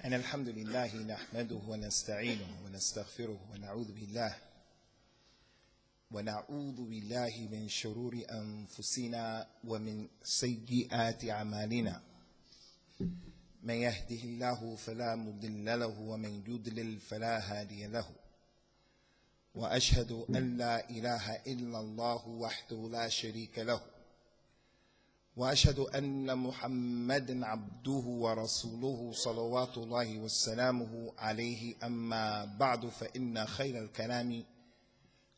إن الحمد لله نحمده ونستعينه ونستغفره ونعوذ بالله من شرور أنفسنا ومن سيئات أعمالنا من يهده الله فلا مضل له ومن يضلل فلا هادي له وأشهد أن لا إله إلا الله وحده لا شريك له وأشهد أن محمدا عبده ورسوله صلوات الله وسلامه عليه أما بعد فإن خير الكلام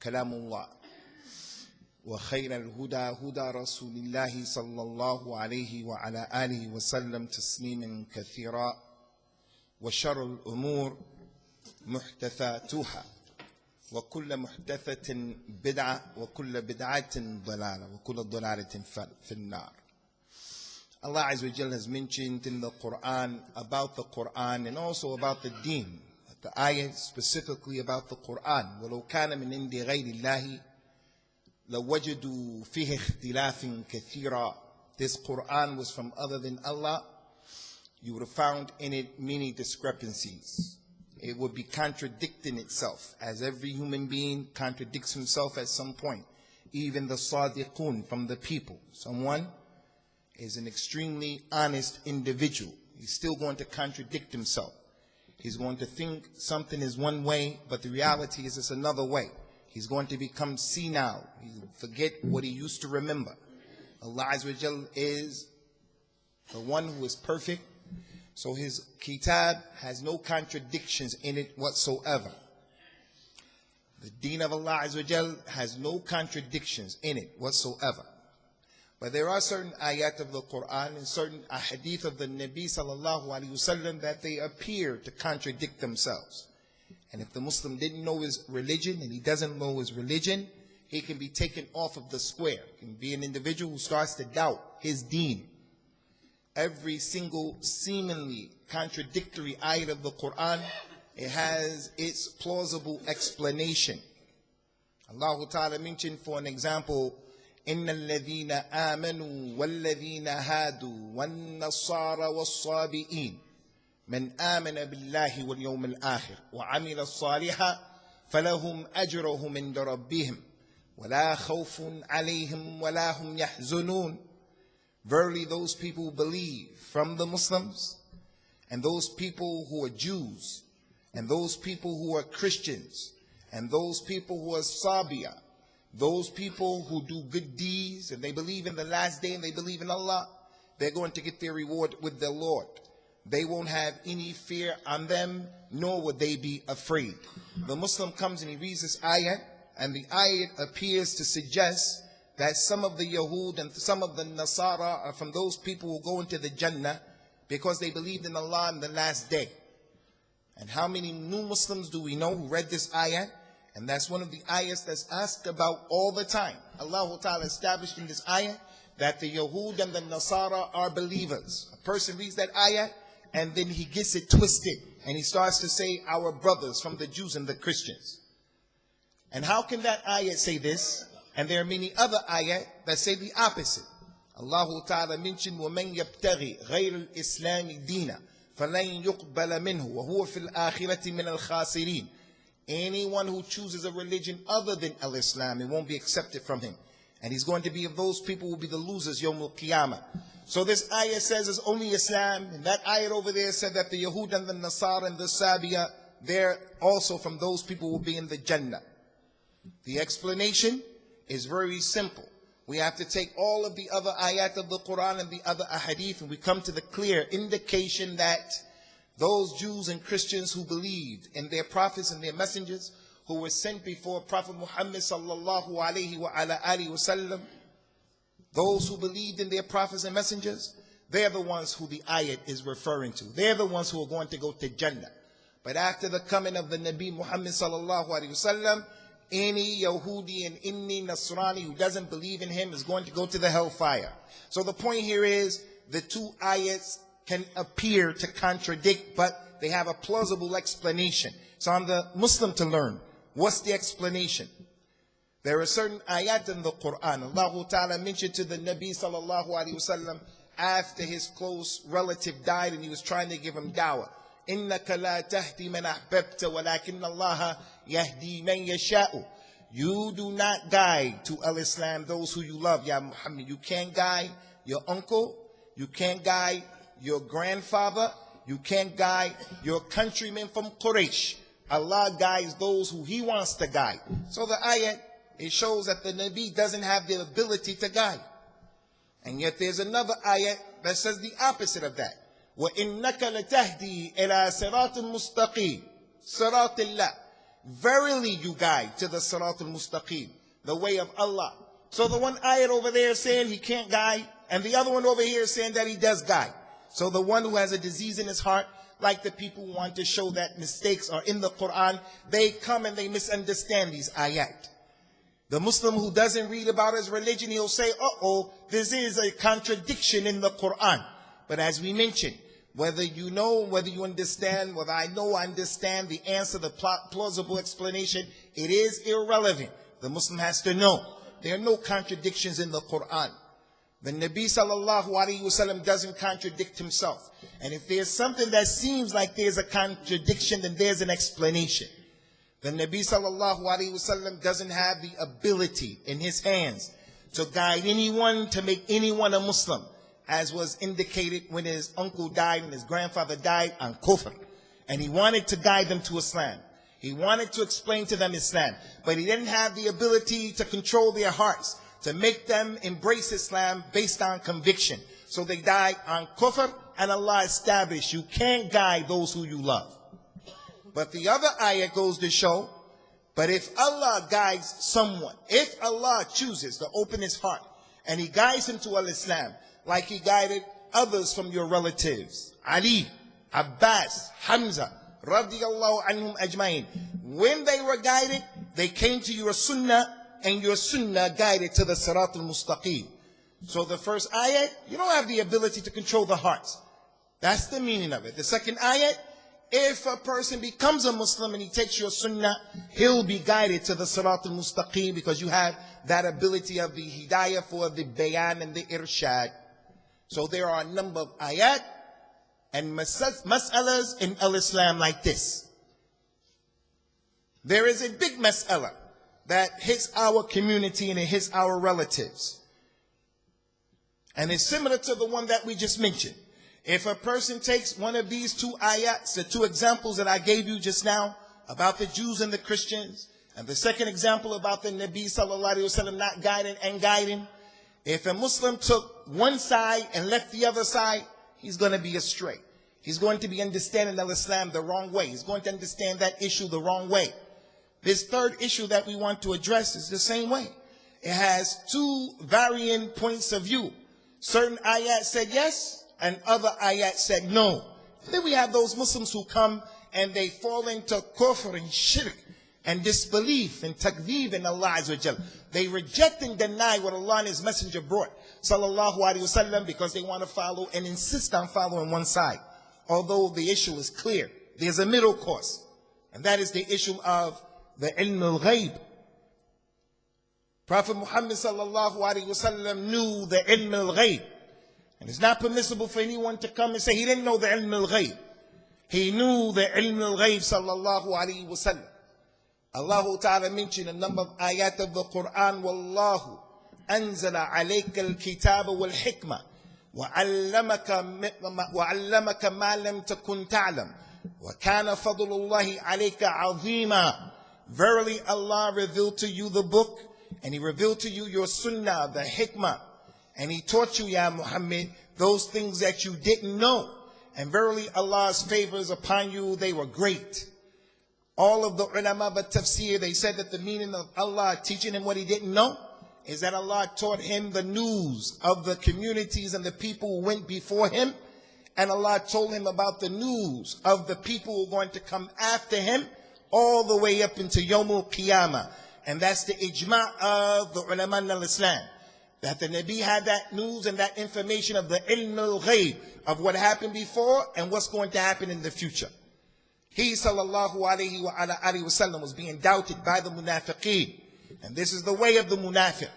كلام الله وخير الهدى هدى رسول الله صلى الله عليه وعلى آله وسلم تسليما كثيرا وشر الأمور محدثاتها وكل محدثة بدعة وكل بدعة ضلالة وكل ضلالة في النار. Allah Azza wa Jal has mentioned in the Quran about the Quran and also about the deen. The ayah specifically about the Quran. وَلَوْ كَانَ مِنْ عِنْدِ غَيْرِ اللَّهِ لَوَجَدُوا فِيهِ اخْتِلَافٍ كَثِيرًا. This Quran was from other than Allah. You would have found in it many discrepancies. It would be contradicting itself, as every human being contradicts himself at some point. Even the Sadiqun from the people. Someone is an extremely honest individual. He's still going to contradict himself. He's going to think something is one way, but the reality is it's another way. He's going to become senile. He'll forget what he used to remember. Allah Azza wa Jal is the one who is perfect. So his kitab has no contradictions in it whatsoever. The deen of Allah Azza wa Jal has no contradictions in it whatsoever. But there are certain ayat of the Quran and certain ahadith of the Nabi sallallahu alaihi wasallam that they appear to contradict themselves. And if the Muslim didn't know his religion and he doesn't know his religion, he can be taken off of the square. He can be an individual who starts to doubt his deen. Every single seemingly contradictory ayat of the Quran, it has its plausible explanation. Allah Ta'ala mentioned, for an example, إن الذين آمنوا والذين هادوا والنصارى والصابئين من آمن بالله واليوم الآخر وعمل الصالحا فلهم أجرهم عند ربهم ولا خوف عليهم ولا هم يحزنون. Verily those people who believe from the Muslims and those people who are Jews and those people who are Christians and those people who are Sabiya, those people who do good deeds and they believe in the last day and they believe in Allah, they're going to get their reward with their Lord. They won't have any fear on them, nor would they be afraid. The Muslim comes and he reads this ayat, and the ayat appears to suggest that some of the Yahud and some of the Nasara are from those people who go into the Jannah because they believed in Allah in the last day. And how many new Muslims do we know who read this ayat? And that's one of the ayahs that's asked about all the time. Allah Ta'ala established in this ayah that the Yahud and the Nasara are believers. A person reads that ayah and then he gets it twisted. And he starts to say, our brothers from the Jews and the Christians. And how can that ayah say this? And there are many other ayah that say the opposite. Allah Ta'ala mentioned, وَمَنْ يَبْتَغِي غَيْرَ الْإِسْلَامِ دِينًا فَلَنْ يُقْبَلَ مِنْهُ وَهُوَ فِي الْآخِرَةِ مِنَ الْخَاسِرِينَ. Anyone who chooses a religion other than Al-Islam, it won't be accepted from him. And he's going to be of those people who will be the losers, Yawm al-Qiyamah. So this ayah says it's only Islam. And that ayah over there said that the Yahud and the Nasara and the Sabiya, they're also from those people who will be in the Jannah. The explanation is very simple. We have to take all of the other ayat of the Quran and the other ahadith, and we come to the clear indication that those Jews and Christians who believed in their prophets and their messengers who were sent before Prophet Muhammad sallallahu alaihi wa ala alihi wasallam, those who believed in their prophets and messengers, they're the ones who the ayat is referring to. They're the ones who are going to go to Jannah. But after the coming of the Nabi Muhammad sallallahu alaihi wasallam, any Yahudi and any Nasrani who doesn't believe in him is going to go to the hellfire. So the point here is the two ayats can appear to contradict, but they have a plausible explanation. So on the Muslim to learn, what's the explanation? There are certain ayat in the Quran. Allah Ta'ala mentioned to the Nabi sallallahu alaihi wasallam after his close relative died and he was trying to give him dawah. إِنَّكَ لَا تَهْدِي مَنْ أَحْبَبْتَ وَلَكِنَّ اللَّهَ يَهْدِي مَنْ يَشَاءُ. You do not guide to al-Islam those who you love, Ya Muhammad. You can't guide your uncle, you can't guide your grandfather, you can't guide your countrymen from Quraysh. Allah guides those who He wants to guide. So the ayat, it shows that the Nabi doesn't have the ability to guide. And yet there's another ayat that says the opposite of that. وَإِنَّكَ لَتَهْدِي إِلَىٰ صِرَاطٍ مُسْتَقِيمٍ صِرَاطِ اللَّهِ. Verily you guide to the Sirat al-Mustaqim, the way of Allah. So the one ayat over there is saying he can't guide, and the other one over here is saying that he does guide. So the one who has a disease in his heart, like the people who want to show that mistakes are in the Quran, they come and they misunderstand these ayat. The Muslim who doesn't read about his religion, he'll say, uh-oh, this is a contradiction in the Quran. But as we mentioned, whether you know, whether you understand, whether I know I understand the answer, the plausible explanation, it is irrelevant. The Muslim has to know. There are no contradictions in the Quran. The Nabi sallallahu alaihi wasallam doesn't contradict himself. And if there's something that seems like there's a contradiction, then there's an explanation. The Nabi sallallahu alaihi wasallam doesn't have the ability in his hands to guide anyone, to make anyone a Muslim, as was indicated when his uncle died and his grandfather died on kufr. And he wanted to guide them to Islam. He wanted to explain to them Islam. But he didn't have the ability to control their hearts, to make them embrace Islam based on conviction. So they died on kufr, and Allah established you can't guide those who you love. But the other ayah goes to show, but if Allah guides someone, if Allah chooses to open his heart, and He guides him to al-Islam, like He guided others from your relatives, Ali, Abbas, Hamza, radiyallahu anhum ajmain. When they were guided, they came to your sunnah, and your sunnah guided to the Sirat al-Mustaqim. So the first ayat, you don't have the ability to control the hearts. That's the meaning of it. The second ayat, if a person becomes a Muslim and he takes your sunnah, he'll be guided to the Sirat al-Mustaqim, because you have that ability of the hidayah for the bayan and the irshad. So there are a number of ayat and mas'alas in al-Islam like this. There is a big mas'ala that hits our community and it hits our relatives. And it's similar to the one that we just mentioned. If a person takes one of these two ayats, the two examples that I gave you just now, about the Jews and the Christians, and the second example about the Nabi sallallahu alaihi wasallam not guiding and guiding, if a Muslim took one side and left the other side, he's going to be astray. He's going to be understanding al-Islam the wrong way. He's going to understand that issue the wrong way. This third issue that we want to address is the same way. It has two varying points of view. Certain ayat said yes, and other ayat said no. Then we have those Muslims who come and they fall into kufr and shirk and disbelief and takdeeb in Allah Azza wa Jal. They reject and deny what Allah and His Messenger brought, sallallahu alaihi wasallam, because they want to follow and insist on following one side. Although the issue is clear, there's a middle course, and that is the issue of the ilm al-ghayb. Prophet Muhammad sallallahu alaihi wasallam knew the ilm al-ghayb. And it's not permissible for anyone to come and say he didn't know the ilm al-ghayb. He knew the ilm al-ghayb sallallahu alaihi wasallam. Allah Ta'ala mentioned a number of ayat of the Quran. Wallahu anzala alayka al-kitaba wal-hikmah وعلمك ما لم تكن تعلم وكان فضل الله عليك عظيما. Verily Allah revealed to you the book, and He revealed to you your sunnah, the hikmah, and He taught you, Ya Muhammad, those things that you didn't know. And verily Allah's favors upon you, they were great. All of the ulama of tafsir, they said that the meaning of Allah teaching him what he didn't know is that Allah taught him the news of the communities and the people who went before him. And Allah told him about the news of the people who are going to come after him, all the way up into Yawmul Qiyamah. And that's the ijma' of the ulama al-Islam, that the Nabi had that news and that information of the ilm al-ghayb, of what happened before and what's going to happen in the future. He sallallahu alayhi wa sallam was being doubted by the munafiqeen. And this is the way of the munafiq.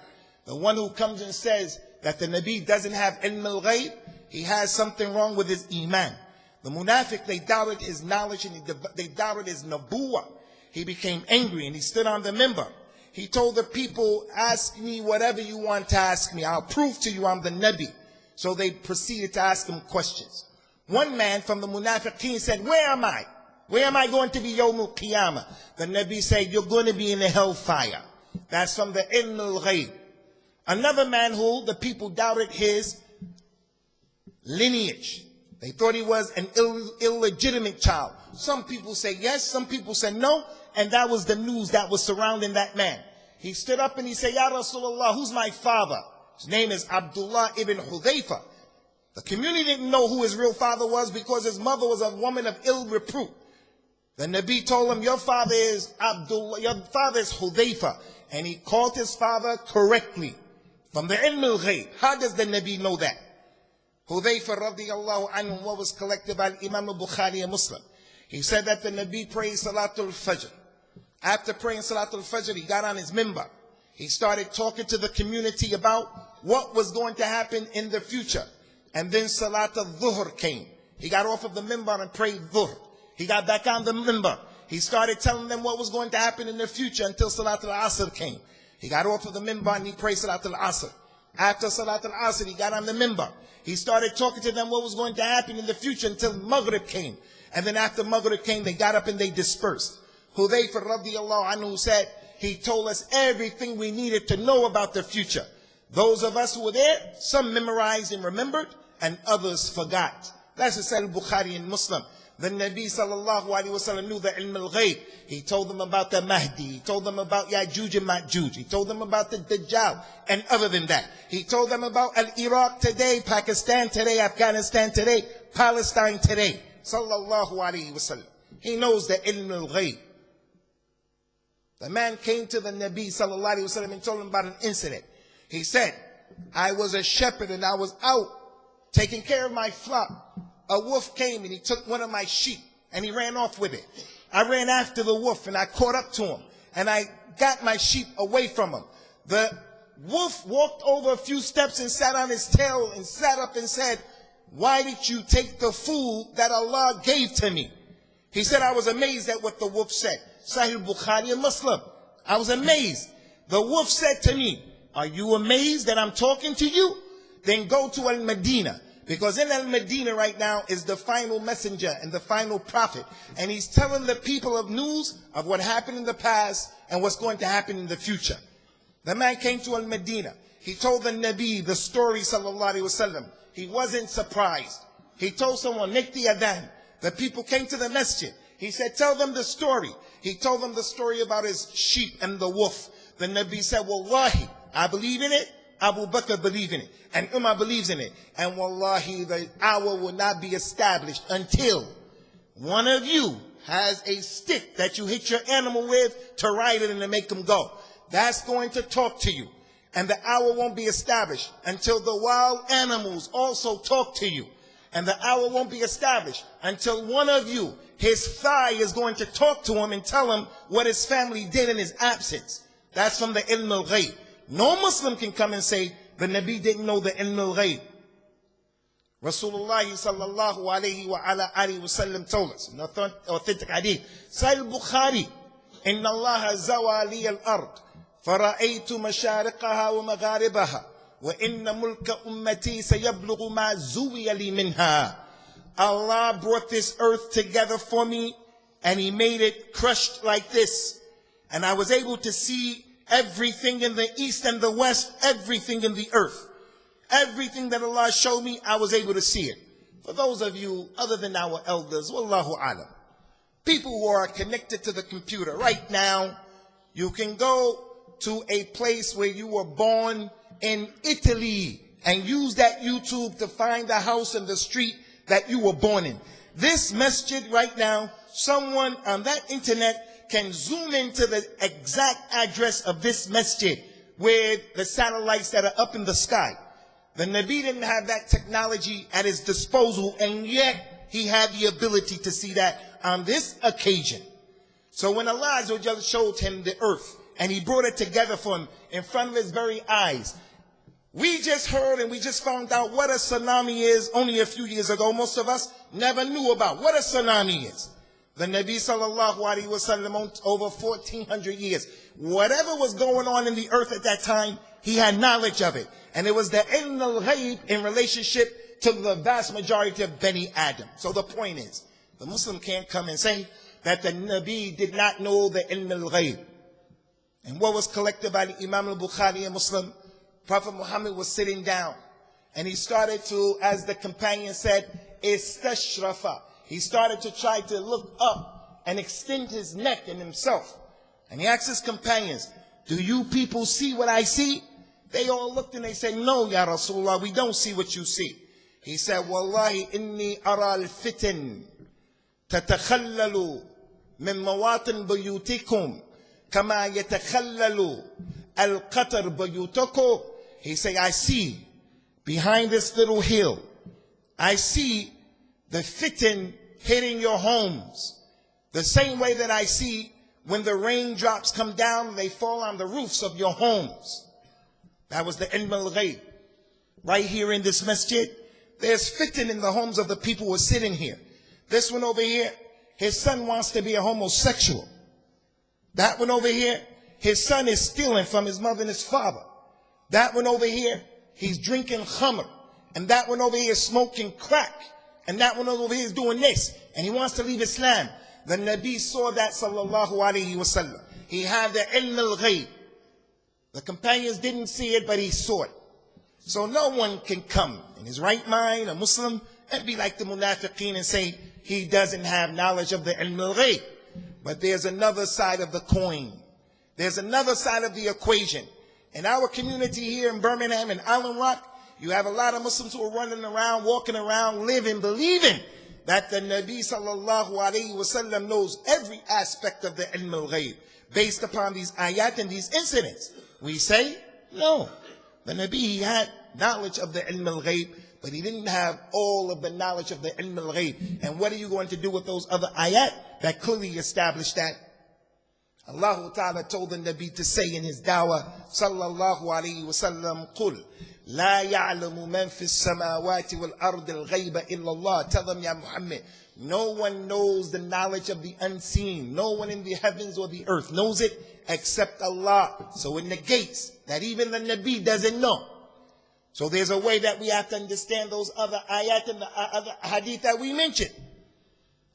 The one who comes and says that the Nabi doesn't have ilm al-ghayb, he has something wrong with his iman. The munafiq, they doubted his knowledge and they doubted his nabuwah. He became angry and he stood on the minbar. He told the people, ask me whatever you want to ask me. I'll prove to you I'm the Nabi. So they proceeded to ask him questions. One man from the munafiqeen said, where am I? Where am I going to be Yawmul Qiyamah? The Nabi said, you're going to be in the hellfire. That's from the Ilm al-Ghayb. Another man who the people doubted his lineage. They thought he was an illegitimate child. Some people say yes, some people said no, and that was the news that was surrounding that man. He stood up and he said, Ya Rasulullah, who's my father? His name is Abdullah ibn Hudhayfa. The community didn't know who his real father was because his mother was a woman of ill repute. The Nabi told him, your father is Abdullah, your father is Hudhayfa. And he called his father correctly. From the Ilm al-Ghayb. How does the Nabi know that? Hudhayfa radiyallahu anhu, what was collected by Imam al-Bukhari and Muslim. He said that the Nabi prayed Salatul Fajr. After praying Salatul Fajr, he got on his minbar. He started talking to the community about what was going to happen in the future. And then Salat al-Dhuhr came. He got off of the minbar and prayed Dhuhr. He got back on the minbar. He started telling them what was going to happen in the future until Salat al-Asr came. He got off of the minbar and he prayed Salat al-Asr. After Salat al-Asr, he got on the minbar. He started talking to them what was going to happen in the future until Maghrib came. And then after Maghrib came, they got up and they dispersed. Hudhayfa radiyallahu anhu said, he told us everything we needed to know about the future. Those of us who were there, some memorized and remembered, and others forgot. That's what said Bukhari and Muslim. The Nabi sallallahu alaihi wasallam knew the ilm al-ghayb. He told them about the Mahdi. He told them about Ya'juj and Ma'juj. He told them about the Dajjal. And other than that, he told them about Iraq today, Pakistan today, Afghanistan today, Palestine today. Sallallahu alaihi wasallam. He knows the ilm al-ghayb. The man came to the Nabi sallallahu alaihi wasallam and told him about an incident. He said, I was a shepherd and I was out taking care of my flock. A wolf came and he took one of my sheep and he ran off with it. I ran after the wolf and I caught up to him and I got my sheep away from him. The wolf walked over a few steps and sat on his tail and sat up and said, why did you take the food that Allah gave to me? He said, I was amazed at what the wolf said. Sahih Bukhari and Muslim. I was amazed. The wolf said to me, are you amazed that I'm talking to you? Then go to Al-Madinah. Because in Al-Madinah right now is the final messenger and the final prophet. And he's telling the people of news of what happened in the past and what's going to happen in the future. The man came to Al-Madinah. He told the Nabi the story, sallallahu alaihi wasallam. He wasn't surprised. He told someone, make the adhan. The people came to the masjid. He said, tell them the story. He told them the story about his sheep and the wolf. The Nabi said, wallahi, I believe in it. Abu Bakr believes in it. And Umar believes in it. And wallahi, the hour will not be established until one of you has a stick that you hit your animal with to ride it and to make him go. That's going to talk to you. And the hour won't be established until the wild animals also talk to you. And the hour won't be established until one of you, his thigh is going to talk to him and tell him what his family did in his absence. That's from the Ilm al-Ghayb. No Muslim can come and say the Nabi didn't know the Ilm al-Ghayb. Rasulullah sallallahu alayhi wa ala alihi wa sallam told us in authentic hadith, Sahih Bukhari, Inna Allah zawa li al-ard, fara'aytu mashariqaha wa magharibaha, wa inna mulka ummati sayablughu ma zuwiya li minha. Allah brought this earth together for me and he made it crushed like this. And I was able to see everything in the east and the west, everything in the earth. Everything that Allah showed me, I was able to see it. For those of you other than our elders, wallahu alam, people who are connected to the computer right now, you can go to a place where you were born in Italy and use that YouTube to find the house and the street that you were born in. This masjid right now, someone on that internet can zoom into the exact address of this masjid with the satellites that are up in the sky. The Nabi didn't have that technology at his disposal, and yet he had the ability to see that on this occasion. So when Allah showed him the earth, and he brought it together for him in front of his very eyes, We just heard and we just found out what a tsunami is only a few years ago. Most of us never knew about what a tsunami is. The Nabi sallallahu alaihi wasallam, over 1400 years, whatever was going on in the earth at that time, he had knowledge of it. And it was the ilm al-ghayb in relationship to the vast majority of Bani Adam. So the point is, the Muslim can't come and say that the Nabi did not know the ilm al-ghayb. And what was collected by the Imam al-Bukhari and Muslim, Prophet Muhammad was sitting down and he started to, as the companion said, istashrafa. He started to try to look up and extend his neck and himself. And he asked his companions, do you people see what I see? They all looked and they said, no, Ya Rasulullah, we don't see what you see. He said, Wallahi inni ara al-fitan tatakhallalu min mawatin buyutikum kama yatakhallalu al-qatar buyutako. He said, I see behind this little hill, I see the fitan hitting your homes. The same way that I see when the raindrops come down, they fall on the roofs of your homes. That was the ilm al-ghayb. Right here in this masjid, there's fitan in the homes of the people who are sitting here. This one over here, his son wants to be a homosexual. That one over here, his son is stealing from his mother and his father. That one over here, he's drinking khamr. And that one over here is smoking crack. And that one over here is doing this. And he wants to leave Islam. The Nabi saw that, sallallahu alayhi wa sallam. He had the ilm al-ghayb. The companions didn't see it, but he saw it. So no one can come in his right mind, a Muslim, and be like the munafiqeen and say he doesn't have knowledge of the ilm al-ghayb. But there's another side of the coin. There's another side of the equation. In our community here in Birmingham and Island Rock, you have a lot of Muslims who are running around, walking around, living, believing that the Nabi sallallahu alayhi wasallam knows every aspect of the ilm al-ghayb based upon these ayat and these incidents. We say, no. The Nabi, he had knowledge of the ilm al-ghayb, but he didn't have all of the knowledge of the ilm al-ghayb. And what are you going to do with those other ayat that clearly establish that? Allah Ta'ala told the Nabi to say in his dawah, sallallahu alayhi wa sallam, قُلْ لَا يَعْلَمُ مَنْ فِي السَّمَاوَاتِ وَالْأَرْضِ الْغَيْبَ إِلَّا اللَّهِ. Tell them, Ya Muhammad, no one knows the knowledge of the unseen. No one in the heavens or the earth knows it except Allah. So it negates that even the Nabi doesn't know. So there's a way that we have to understand those other ayat and the other hadith that we mentioned.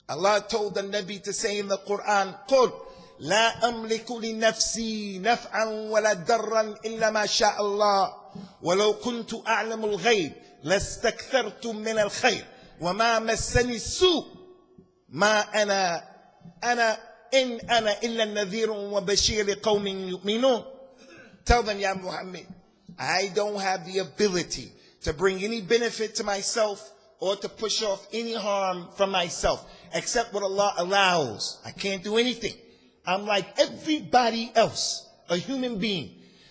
Allah told the Nabi to say in the Quran, قُلْ لا أملك لنفسي نفعا ولا ضرا إلا ما شاء الله ولو كنت أعلم الغيب لاستكثرت من الخير وما مسني السوء ما أنا إن أنا إلا النذير وبشير لقوم يؤمنون. Tell them, Ya Muhammad, I don't have the ability to bring any benefit to myself or to push off any harm from myself except what Allah allows. I can't do anything. I'm like everybody else, a human being.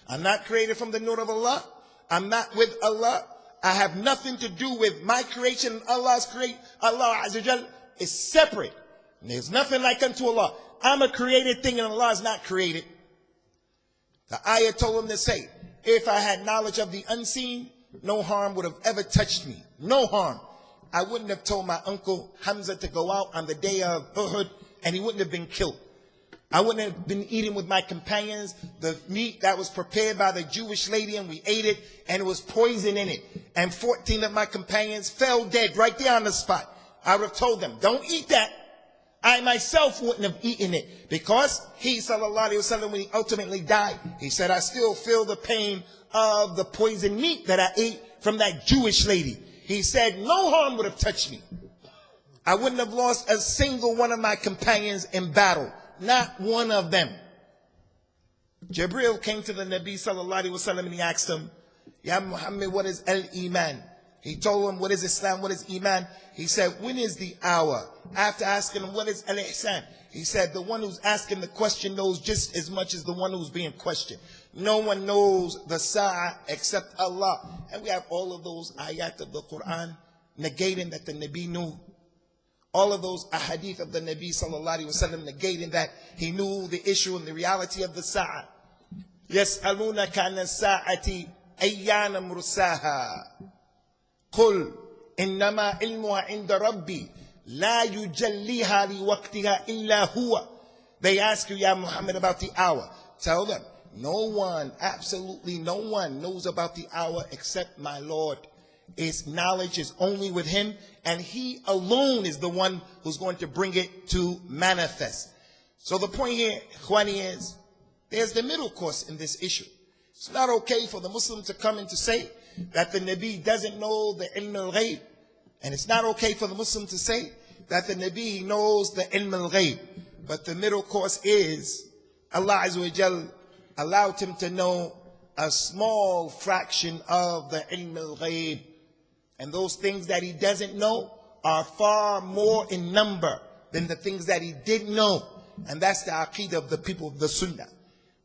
I'm not created from the nur of Allah. I'm not with Allah. I have nothing to do with my creation. Allah's creation. Allah Azza wa Jal is separate. And there's nothing like unto Allah. I'm a created thing and Allah is not created. The ayah told him to say, if I had knowledge of the unseen, no harm would have ever touched me. No harm. I wouldn't have told my uncle Hamza to go out on the day of Uhud and he wouldn't have been killed. I wouldn't have been eating with my companions the meat that was prepared by the Jewish lady and we ate it and it was poison in it. And 14 of my companions fell dead right there on the spot. I would have told them, don't eat that. I myself wouldn't have eaten it because he, sallallahu alayhi wa sallam, when he ultimately died, he said, I still feel the pain of the poison meat that I ate from that Jewish lady. He said, no harm would have touched me. I wouldn't have lost a single one of my companions in battle. Not one of them. Jibril came to the Nabi sallallahu alayhi wa sallam and he asked him, Ya Muhammad, what is al-Iman? He told him, what is Islam? What is Iman? He said, when is the hour? After asking him, what is al-Ihsan? He said, the one who's asking the question knows just as much as the one who's being questioned. No one knows the Sa'ah except Allah. And we have all of those ayat of the Quran negating that the Nabi knew. All of those ahadith of the Nabi sallallahu alayhi wa sallam negating that he knew the issue and the reality of the Sa'ah. يَسْأَلُونَكَ عَنَ السَّاعَةِ أيان مرساها قل إنما علمها عند ربي لا يجليها لوقتها إلا هو. They ask you, Ya Muhammad, about the hour. Tell them, no one, absolutely no one knows about the hour except my Lord. His knowledge is only with him, and he alone is the one who's going to bring it to manifest. So the point here, Ikhwani, is there's the middle course in this issue. It's not okay for the Muslim to come and to say that the Nabi doesn't know the ilm al-ghayb. And it's not okay for the Muslim to say that the Nabi knows the ilm al-ghayb. But the middle course is Allah Azza wa Jal allowed him to know a small fraction of the ilm al-ghayb. And those things that he doesn't know are far more in number than the things that he did know. And that's the aqeedah of the people of the Sunnah.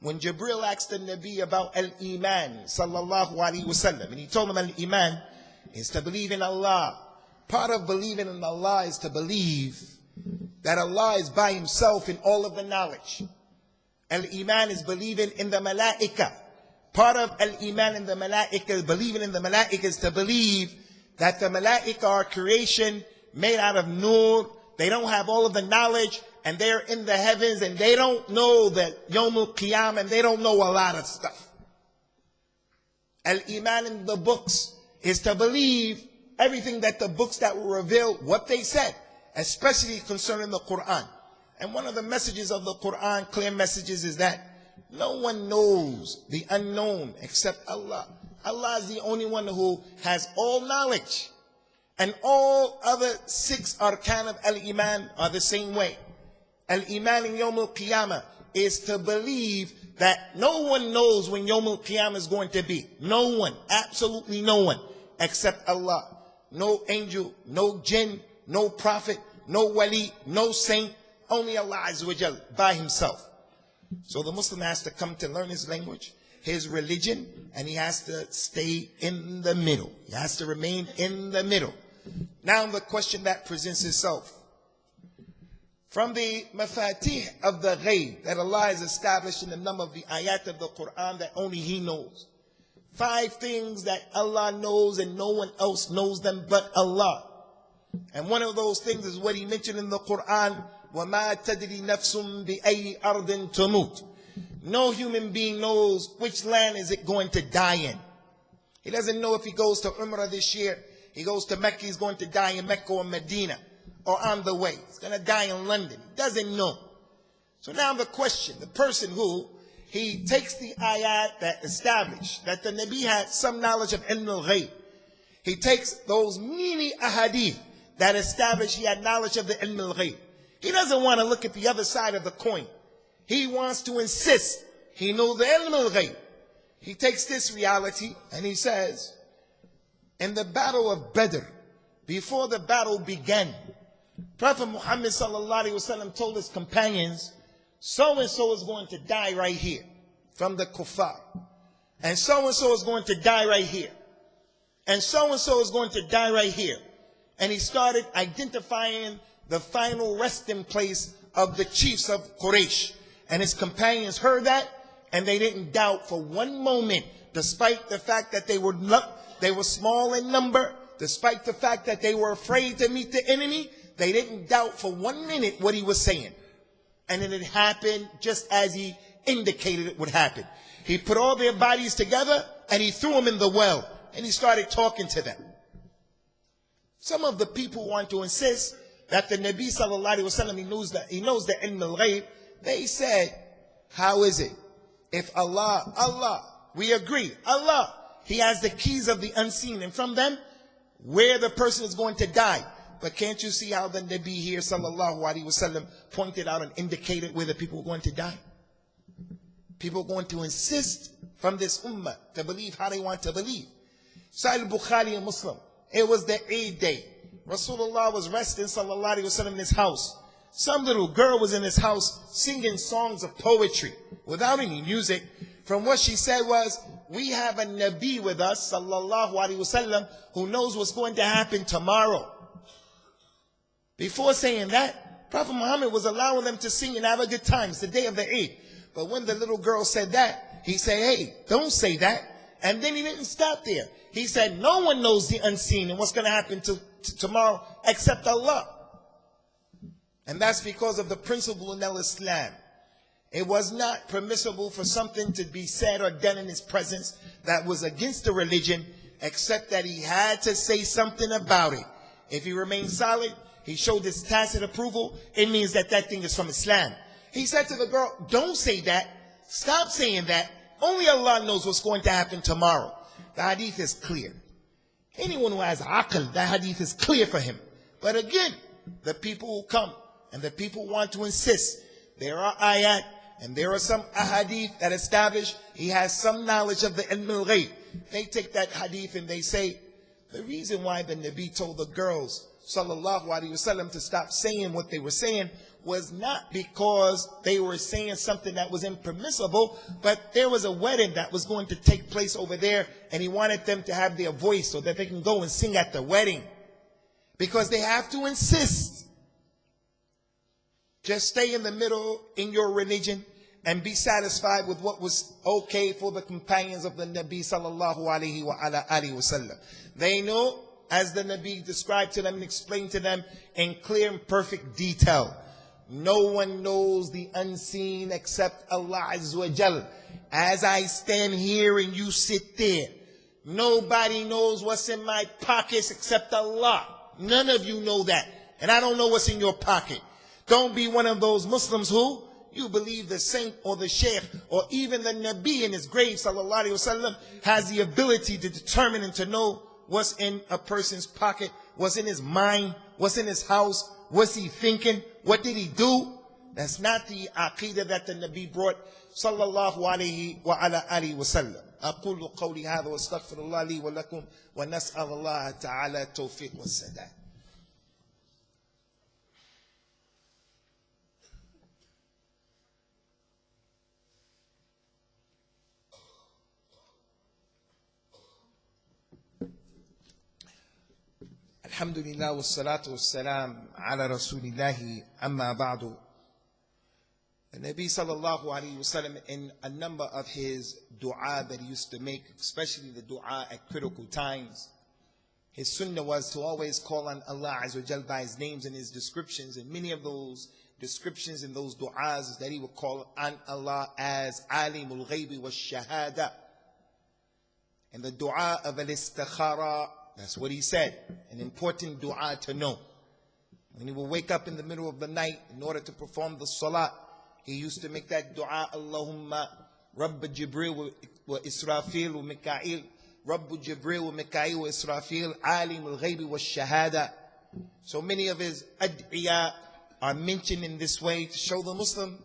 When Jibril asked the Nabi about al-Iman, sallallahu alaihi wasallam, and he told him al-Iman is to believe in Allah. Part of believing in Allah is to believe that Allah is by himself in all of the knowledge. Al-Iman is believing in the Malaika. Part of al-Iman in the Malaika, believing in the Malaika, is to believe that the Malaika are creation made out of nur. They don't have all of the knowledge, and they're in the heavens, and they don't know that Yawmul Qiyam, and they don't know a lot of stuff. Al-Iman in the books is to believe everything that the books that were revealed, what they said, especially concerning the Quran. And one of the messages of the Quran, clear messages, is that no one knows the unknown except Allah. Allah is the only one who has all knowledge. And all other 6 arkan of al-Iman are the same way. Al-Iman in Yawm al-Qiyamah is to believe that no one knows when Yawm al-Qiyamah is going to be. No one, absolutely no one, except Allah. No angel, no jinn, no prophet, no wali, no saint, only Allah Azza wa Jal by himself. So the Muslim has to come to learn his language, his religion, and he has to stay in the middle. He has to remain in the middle. Now the question that presents itself. From the mafatih of the ghayb that Allah has established in the number of the ayat of the Quran that only He knows. 5 things that Allah knows and no one else knows them but Allah. And one of those things is what He mentioned in the Quran, وَمَا تَدْرِي نَفْسٌ بِأَيِّ أَرْضٍ تَمُوتُ. No human being knows which land is it going to die in. He doesn't know if he goes to Umrah this year, he goes to Mecca, he's going to die in Mecca or Medina, or on the way. He's going to die in London. He doesn't know. So now the question, the person who, he takes the ayat that established that the Nabi had some knowledge of ilm al-ghayb. He takes those many ahadith that established he had knowledge of the ilm al-ghayb. He doesn't want to look at the other side of the coin. He wants to insist he knew the ilm al-ghayb. He takes this reality and he says, in the battle of Badr, before the battle began, Prophet Muhammad sallallahu alaihi wasallam told his companions, so-and-so is going to die right here from the kuffar. And so-and-so is going to die right here. And so-and-so is going to die right here. And he started identifying the final resting place of the chiefs of Quraysh. And his companions heard that, and they didn't doubt for one moment, despite the fact that they were small in number, despite the fact that they were afraid to meet the enemy, they didn't doubt for 1 minute what he was saying. And then it happened just as he indicated it would happen. He put all their bodies together and he threw them in the well and he started talking to them. Some of the people want to insist that the Nabi sallallahu alaihi wasallam, he knows the ilm al-ghayb. They said, how is it? If Allah, we agree, Allah, He has the keys of the unseen, and from them, where the person is going to die. But can't you see how the Nabi here, sallallahu alaihi wasallam, pointed out and indicated where the people were going to die? People are going to insist from this ummah to believe how they want to believe. Sahih Bukhari and Muslim. It was the Eid day. Rasulullah was resting, sallallahu alaihi wasallam, in his house. Some little girl was in his house singing songs of poetry without any music. From what she said was, we have a Nabi with us, sallallahu alaihi wasallam, who knows what's going to happen tomorrow. Before saying that, Prophet Muhammad was allowing them to sing and have a good time. It's the day of the Eid. But when the little girl said that, he said, hey, don't say that. And then he didn't stop there. He said, no one knows the unseen and what's going to happen to tomorrow except Allah. And that's because of the principle in Islam. It was not permissible for something to be said or done in his presence that was against the religion, except that he had to say something about it. If he remained silent, he showed his tacit approval, it means that that thing is from Islam. He said to the girl, don't say that. Stop saying that. Only Allah knows what's going to happen tomorrow. The hadith is clear. Anyone who has aql, that hadith is clear for him. But again, the people who come and the people want to insist, there are ayat and there are some ahadith that establish he has some knowledge of the ilm al-ghayb. They take that hadith and they say, the reason why the Nabi told the girls, sallallahu alaihi wasallam, to stop saying what they were saying was not because they were saying something that was impermissible, but there was a wedding that was going to take place over there, and he wanted them to have their voice so that they can go and sing at the wedding. Because they have to insist. Just stay in the middle in your religion and be satisfied with what was okay for the companions of the Nabi sallallahu alaihi wasallam. They know, as the Nabi described to them and explained to them in clear and perfect detail, no one knows the unseen except Allah Azza wa Jal. As I stand here and you sit there, nobody knows what's in my pockets except Allah. None of you know that. And I don't know what's in your pocket. Don't be one of those Muslims who you believe the saint or the sheikh or even the Nabi in his grave, sallallahu alaihi wasallam, has the ability to determine and to know what's in a person's pocket, what's in his mind, what's in his house, what's he thinking, what did he do? That's not the aqidah that the Nabi brought, sallallahu alayhi wa ala alihi wa sallam. أقول قولي هذا واستغفر الله لي ولكم ونسأل الله تعالى التوفيق والسداد. Alhamdulillah wa salatu wa salam ala rasulillahi amma ba'du. The Nabi sallallahu alayhi wa sallam, in a number of his dua that he used to make, especially the dua at critical times, his sunnah was to always call on Allah Azza wa Jal by his names and his descriptions. And many of those descriptions and those du'as is that he would call on Allah as Alimul Ghaybi wa Shahada. And the dua of al-istikhara, that's what he said, an important dua to know. When he would wake up in the middle of the night in order to perform the salat, he used to make that dua, Allahumma Rabb Jibril wa Israfil wa Mika'il, Rabb Jibril wa Mika'il wa Israfil, Alim al-Ghaybi wa Shahada. So many of his ad'iyah are mentioned in this way to show the Muslim,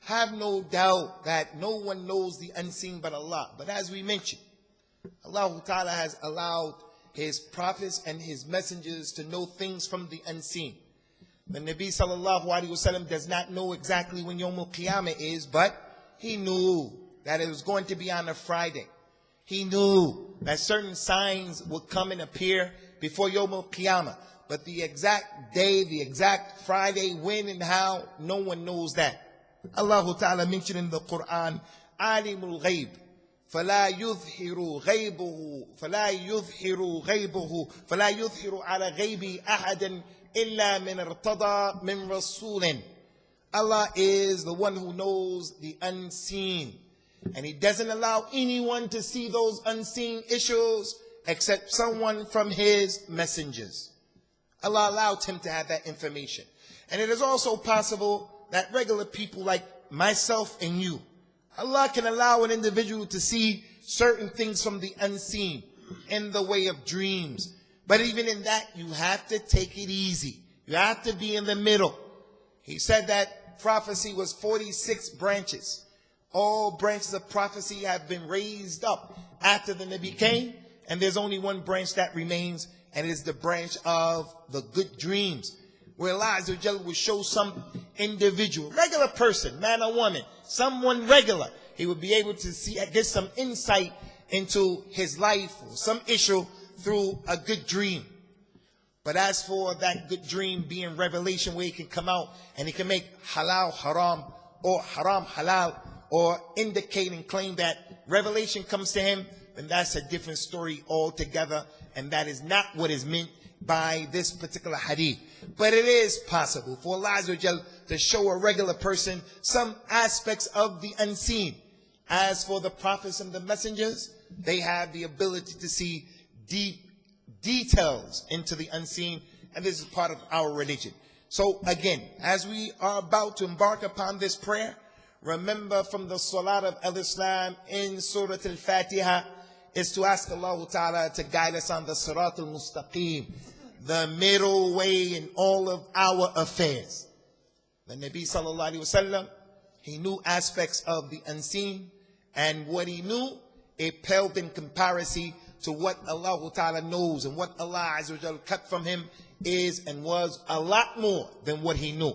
have no doubt that no one knows the unseen but Allah. But as we mentioned, Allah Ta'ala has allowed his prophets and his messengers to know things from the unseen. The Nabi sallallahu alaihi wasallam does not know exactly when Yawm al-Qiyamah is, but he knew that it was going to be on a Friday. He knew that certain signs would come and appear before Yawm al-Qiyamah. But the exact day, the exact Friday, when and how, no one knows that. Allah Ta'ala mentioned in the Quran, Alimul Ghayb. فلا يظهر غيبه على غيب أحد إلا من ارتضى من رسول. Allah is the one who knows the unseen, and he doesn't allow anyone to see those unseen issues except someone from his messengers. Allah allowed him to have that information. And it is also possible that regular people like myself and you, Allah can allow an individual to see certain things from the unseen in the way of dreams. But even in that, you have to take it easy. You have to be in the middle. He said that prophecy was 46 branches. All branches of prophecy have been raised up after the Nabi came, and there's only one branch that remains, and it is the branch of the good dreams, where Allah Azza wa Jalla will show some individual, regular person, man or woman, someone regular, he would be able to see, get some insight into his life or some issue through a good dream. But as for that good dream being revelation, where he can come out and he can make halal haram or haram halal, or indicate and claim that revelation comes to him then that's a different story altogether, and that is not what is meant by this particular hadith. But it is possible for Allah Azza wa Jal to show a regular person some aspects of the unseen. As for the prophets and the messengers, they have the ability to see deep details into the unseen, and this is part of our religion. So again, as we are about to embark upon this prayer, remember from the Salat of Al-Islam in Surah Al-Fatiha is to ask Allah Ta'ala to guide us on the Sirat al-Mustaqim, the middle way in all of our affairs. The Nabi Sallallahu Alaihi Wasallam, he knew aspects of the unseen, and what he knew, it paled in comparison to what Allah Ta'ala knows, and what Allah Azza wa Jal cut from him is and was a lot more than what he knew.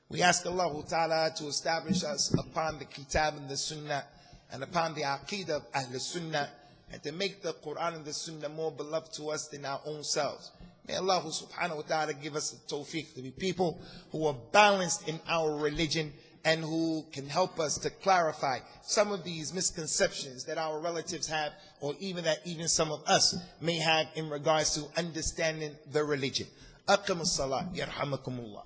We ask Allah Ta'ala to establish us upon the Kitab and the Sunnah, and upon the Aqeedah of Ahl Sunnah, and to make the Quran and the Sunnah more beloved to us than our own selves. May Allah subhanahu wa ta'ala give us the tawfiq to be people who are balanced in our religion, and who can help us to clarify some of these misconceptions that our relatives have, or even that even some of us may have in regards to understanding the religion. Aqim as-salat, yarhamakumullah.